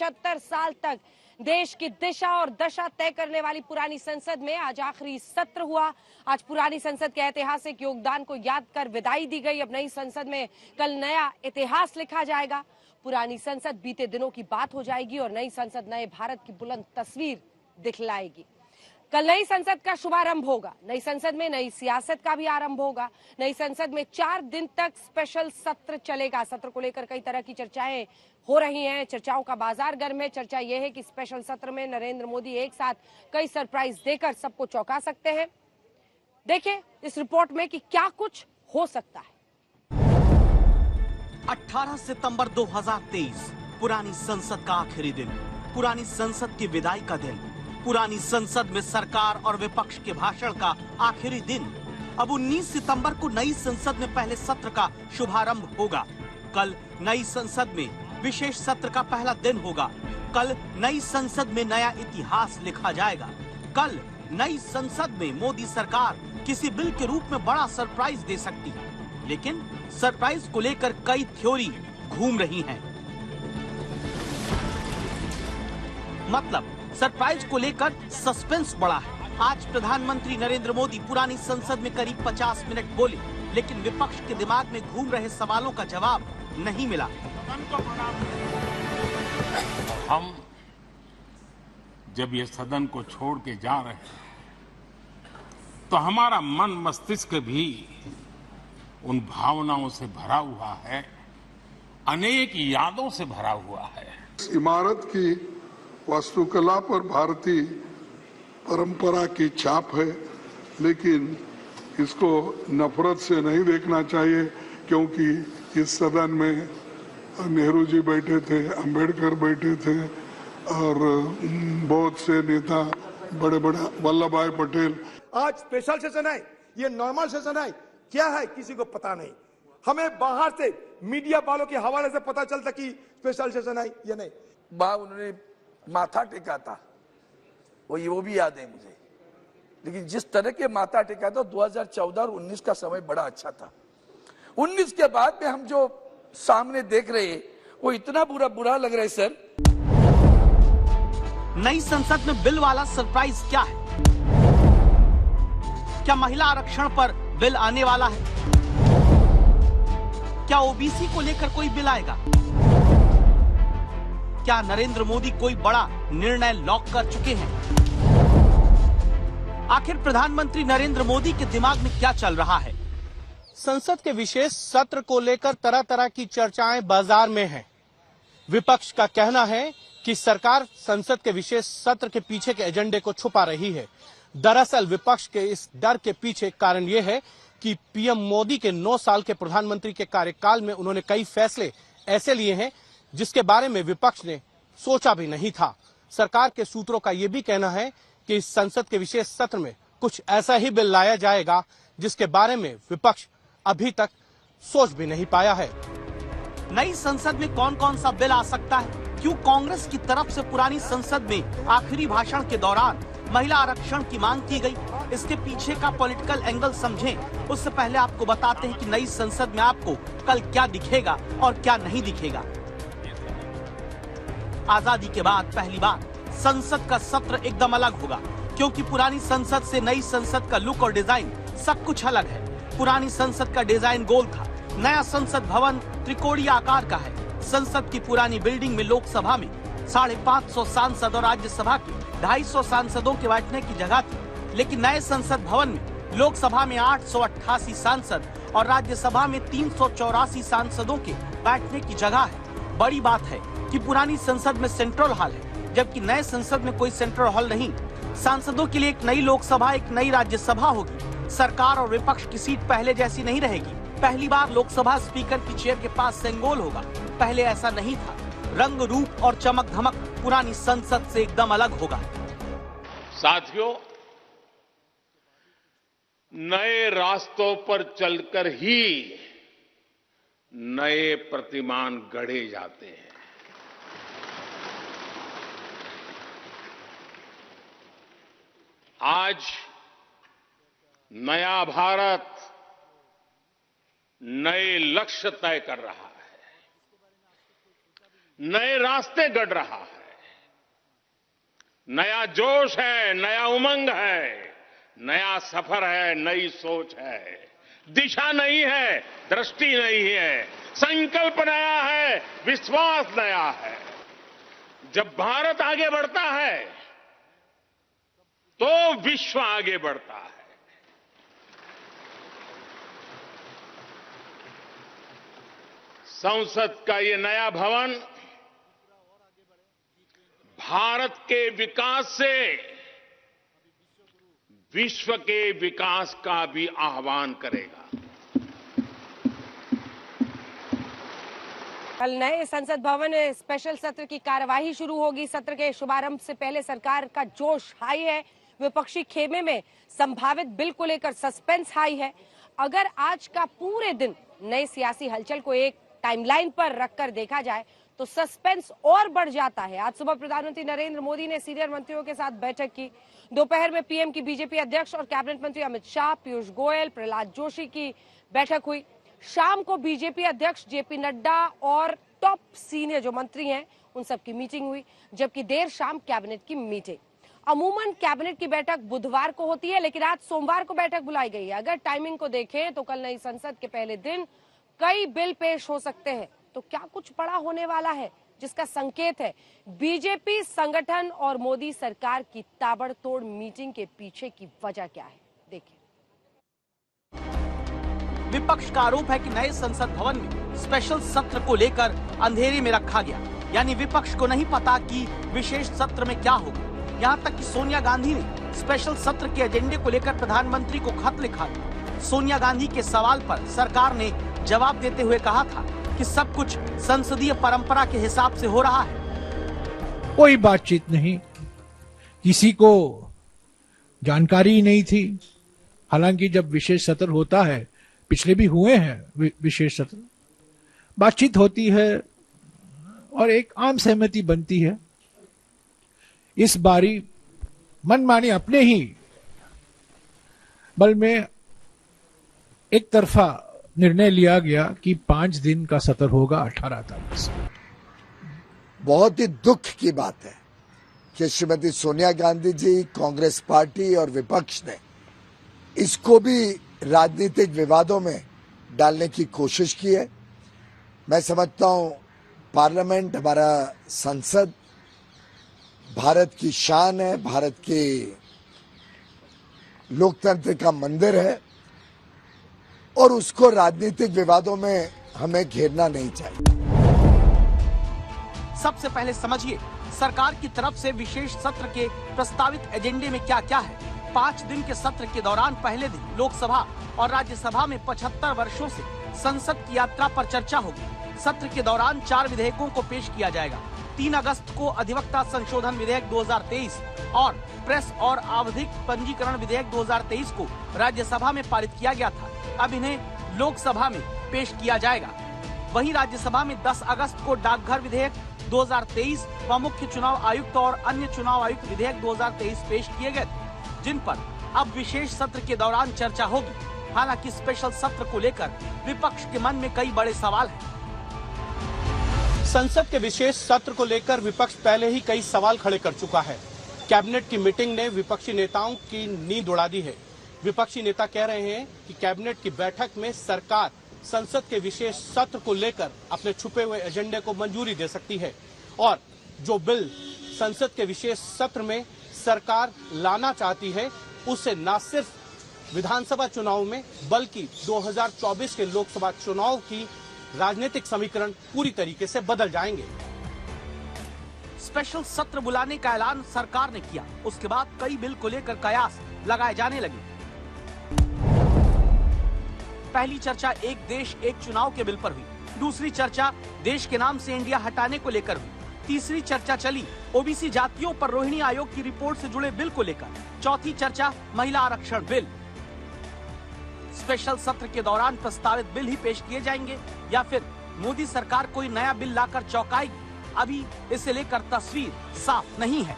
75 साल तक देश की दिशा और दशा तय करने वाली पुरानी संसद में आज आखिरी सत्र हुआ। आज पुरानी संसद के ऐतिहासिक योगदान को याद कर विदाई दी गई। अब नई संसद में कल नया इतिहास लिखा जाएगा। पुरानी संसद बीते दिनों की बात हो जाएगी और नई संसद नए भारत की बुलंद तस्वीर दिखलाएगी। कल नई संसद का शुभारंभ होगा। नई संसद में नई सियासत का भी आरंभ होगा। नई संसद में 4 दिन तक स्पेशल सत्र चलेगा। सत्र को लेकर कई तरह की चर्चाएं हो रही हैं। चर्चाओं का बाजार गर्म है। चर्चा यह है कि स्पेशल सत्र में नरेंद्र मोदी एक साथ कई सरप्राइज देकर सबको चौंका सकते हैं। देखिए इस रिपोर्ट में कि क्या कुछ हो सकता है। 18 सितंबर 2023 पुरानी संसद का आखिरी दिन, पुरानी संसद की विदाई का दिन, पुरानी संसद में सरकार और विपक्ष के भाषण का आखिरी दिन। अब 19 सितंबर को नई संसद में पहले सत्र का शुभारंभ होगा। कल नई संसद में विशेष सत्र का पहला दिन होगा। कल नई संसद में नया इतिहास लिखा जाएगा। कल नई संसद में मोदी सरकार किसी बिल के रूप में बड़ा सरप्राइज दे सकती है, लेकिन सरप्राइज को लेकर कई थ्योरी घूम रही हैं। मतलब सरप्राइज को लेकर सस्पेंस बढ़ा है। आज प्रधानमंत्री नरेंद्र मोदी पुरानी संसद में करीब 50 मिनट बोले, लेकिन विपक्ष के दिमाग में घूम रहे सवालों का जवाब नहीं मिला। हम जब ये सदन को छोड़ के जा रहे हैं तो हमारा मन मस्तिष्क भी उन भावनाओं से भरा हुआ है, अनेक यादों से भरा हुआ है। इस इमारत की वास्तुकला पर भारतीय परंपरा की छाप है, लेकिन इसको नफरत से नहीं देखना चाहिए, क्योंकि इस सदन में नेहरू जी बैठे थे, अंबेडकर बैठे थे और बहुत से नेता, बड़े बड़े वल्लभ भाई पटेल। आज स्पेशल सेशन है, ये नॉर्मल सेशन है, क्या है किसी को पता नहीं। हमें बाहर से मीडिया वालों के हवाले से पता चलता कि स्पेशल सेशन है या नहीं। उन्होंने माथा टेका था, वो भी याद है मुझे, लेकिन जिस तरह के माथा टेका था 2014 और 19 का समय बड़ा अच्छा था। 19 के बाद में हम जो सामने देख रहे हैं वो इतना बुरा लग रहा है। सर, नई संसद में बिल वाला सरप्राइज क्या है? क्या महिला आरक्षण पर बिल आने वाला है? क्या ओबीसी को लेकर कोई बिल आएगा? क्या नरेंद्र मोदी कोई बड़ा निर्णय लॉक कर चुके हैं? आखिर प्रधानमंत्री नरेंद्र मोदी के दिमाग में क्या चल रहा है? संसद के विशेष सत्र को लेकर तरह तरह की चर्चाएं बाजार में हैं। विपक्ष का कहना है कि सरकार संसद के विशेष सत्र के पीछे के एजेंडे को छुपा रही है। दरअसल विपक्ष के इस डर के पीछे कारण यह है कि पीएम मोदी के 9 साल के प्रधानमंत्री के कार्यकाल में उन्होंने कई फैसले ऐसे लिए हैं जिसके बारे में विपक्ष ने सोचा भी नहीं था। सरकार के सूत्रों का यह भी कहना है कि इस संसद के विशेष सत्र में कुछ ऐसा ही बिल लाया जाएगा जिसके बारे में विपक्ष अभी तक सोच भी नहीं पाया है। नई संसद में कौन कौन सा बिल आ सकता है? क्यों कांग्रेस की तरफ से पुरानी संसद में आखिरी भाषण के दौरान महिला आरक्षण की मांग की गई? इसके पीछे का पॉलिटिकल एंगल समझें, उससे पहले आपको बताते हैं कि नई संसद में आपको कल क्या दिखेगा और क्या नहीं दिखेगा। आजादी के बाद पहली बार संसद का सत्र एकदम अलग होगा, क्योंकि पुरानी संसद से नई संसद का लुक और डिजाइन सब कुछ अलग है। पुरानी संसद का डिजाइन गोल था, नया संसद भवन त्रिकोणीय आकार का है। संसद की पुरानी बिल्डिंग में लोकसभा में 550 सांसद और राज्यसभा के 250 सांसदों के बैठने की जगह थी, लेकिन नए संसद भवन में लोकसभा में 888 सांसद और राज्यसभा में 384 सांसदों के बैठने की जगह है। बड़ी बात है कि पुरानी संसद में सेंट्रल हॉल है, जबकि नए संसद में कोई सेंट्रल हॉल नहीं। सांसदों के लिए एक नई लोकसभा, एक नई राज्यसभा होगी। सरकार और विपक्ष की सीट पहले जैसी नहीं रहेगी। पहली बार लोकसभा स्पीकर की चेयर के पास सेंगोल होगा, पहले ऐसा नहीं था। रंग रूप और चमक धमक पुरानी संसद से एकदम अलग होगा। साथियों, नए रास्तों पर चलकर ही नए प्रतिमान गढ़े जाते हैं। आज नया भारत नए लक्ष्य तय कर रहा है। नए रास्ते गढ़ रहा है, नया जोश है, नया उमंग है, नया सफर है, नई सोच है, दिशा नई है, दृष्टि नई है, संकल्प नया है, विश्वास नया है। जब भारत आगे बढ़ता है तो विश्व आगे बढ़ता है। संसद का ये नया भवन भारत के विकास से विश्व के विकास का भी आह्वान करेगा। कल नए संसद भवन में स्पेशल सत्र की कार्यवाही शुरू होगी। सत्र के शुभारंभ से पहले सरकार का जोश हाई है, विपक्षी खेमे में संभावित बिल को लेकर सस्पेंस हाई है। अगर आज का पूरे दिन नए सियासी हलचल को एक टाइमलाइन पर रखकर देखा जाए तो सस्पेंस और बढ़ जाता है। आज सुबह प्रधानमंत्री नरेंद्र मोदी ने सीनियर मंत्रियों के साथ बैठक की। दोपहर में पीएम की बीजेपी अध्यक्ष और कैबिनेट मंत्री अमित शाह, पीयूष गोयल, प्रहलाद जोशी की बैठक हुई। शाम को बीजेपी अध्यक्ष जेपी नड्डा और टॉप सीनियर जो मंत्री हैं उन सब की मीटिंग हुई, जबकि देर शाम कैबिनेट की मीटिंग। अमूमन कैबिनेट की बैठक बुधवार को होती है, लेकिन आज सोमवार को बैठक बुलाई गई है। अगर टाइमिंग को देखें तो कल नई संसद के पहले दिन कई बिल पेश हो सकते हैं। तो क्या कुछ बड़ा होने वाला है जिसका संकेत है बीजेपी संगठन और मोदी सरकार की ताबड़तोड़ मीटिंग के पीछे की वजह क्या है, देखिए। विपक्ष का आरोप है कि नए संसद भवन में स्पेशल सत्र को लेकर अंधेरे में रखा गया, यानी विपक्ष को नहीं पता कि विशेष सत्र में क्या होगा। यहाँ तक कि सोनिया गांधी ने स्पेशल सत्र के एजेंडे को लेकर प्रधानमंत्री को खत लिखा। सोनिया गांधी के सवाल पर सरकार ने जवाब देते हुए कहा था कि सब कुछ संसदीय परंपरा के हिसाब से हो रहा है। कोई बातचीत नहीं, किसी को जानकारी ही नहीं थी। हालांकि जब विशेष सत्र होता है, पिछले भी हुए हैं विशेष सत्र, बातचीत होती है और एक आम सहमति बनती है। इस बारी मनमानी अपने ही बल में एक तरफा निर्णय लिया गया कि 5 दिन का सत्र होगा 18 तारीख से। बहुत ही दुख की बात है कि श्रीमती सोनिया गांधी जी, कांग्रेस पार्टी और विपक्ष ने इसको भी राजनीतिक विवादों में डालने की कोशिश की है। मैं समझता हूं पार्लियामेंट, हमारा संसद भारत की शान है, भारत के लोकतंत्र का मंदिर है और उसको राजनीतिक विवादों में हमें घेरना नहीं चाहिए। सबसे पहले समझिए सरकार की तरफ से विशेष सत्र के प्रस्तावित एजेंडे में क्या क्या है। 5 दिन के सत्र के दौरान पहले दिन लोकसभा और राज्यसभा में 75 वर्षों से संसद की यात्रा पर चर्चा होगी। सत्र के दौरान 4 विधेयकों को पेश किया जाएगा। 3 अगस्त को अधिवक्ता संशोधन विधेयक 2023 और प्रेस और आवधिक पंजीकरण विधेयक 2023 को राज्यसभा में पारित किया गया था। अब इन्हें लोकसभा में पेश किया जाएगा। वहीं राज्यसभा में 10 अगस्त को डाकघर विधेयक 2023 व मुख्य चुनाव आयुक्त और अन्य चुनाव आयुक्त विधेयक 2023 पेश किए गए थे, जिन पर अब विशेष सत्र के दौरान चर्चा होगी। हालांकि स्पेशल सत्र को लेकर विपक्ष के मन में कई बड़े सवाल हैं। संसद के विशेष सत्र को लेकर विपक्ष पहले ही कई सवाल खड़े कर चुका है। कैबिनेट की मीटिंग ने विपक्षी नेताओं की नींद उड़ा दी है। विपक्षी नेता कह रहे हैं कि कैबिनेट की बैठक में सरकार संसद के विशेष सत्र को लेकर अपने छुपे हुए एजेंडे को मंजूरी दे सकती है और जो बिल संसद के विशेष सत्र में सरकार लाना चाहती है उससे न सिर्फ विधानसभा चुनाव में बल्कि 2024 के लोकसभा चुनाव की राजनीतिक समीकरण पूरी तरीके से बदल जाएंगे। स्पेशल सत्र बुलाने का ऐलान सरकार ने किया, उसके बाद कई बिल को लेकर कयास लगाए जाने लगे। पहली चर्चा एक देश एक चुनाव के बिल पर हुई। दूसरी चर्चा देश के नाम से इंडिया हटाने को लेकर हुई। तीसरी चर्चा चली ओबीसी जातियों पर रोहिणी आयोग की रिपोर्ट से जुड़े बिल को लेकर। चौथी चर्चा महिला आरक्षण बिल। स्पेशल सत्र के दौरान प्रस्तावित बिल ही पेश किए जाएंगे या फिर मोदी सरकार कोई नया बिल लाकर चौंकाएगी, अभी इसे लेकर तस्वीर साफ नहीं है।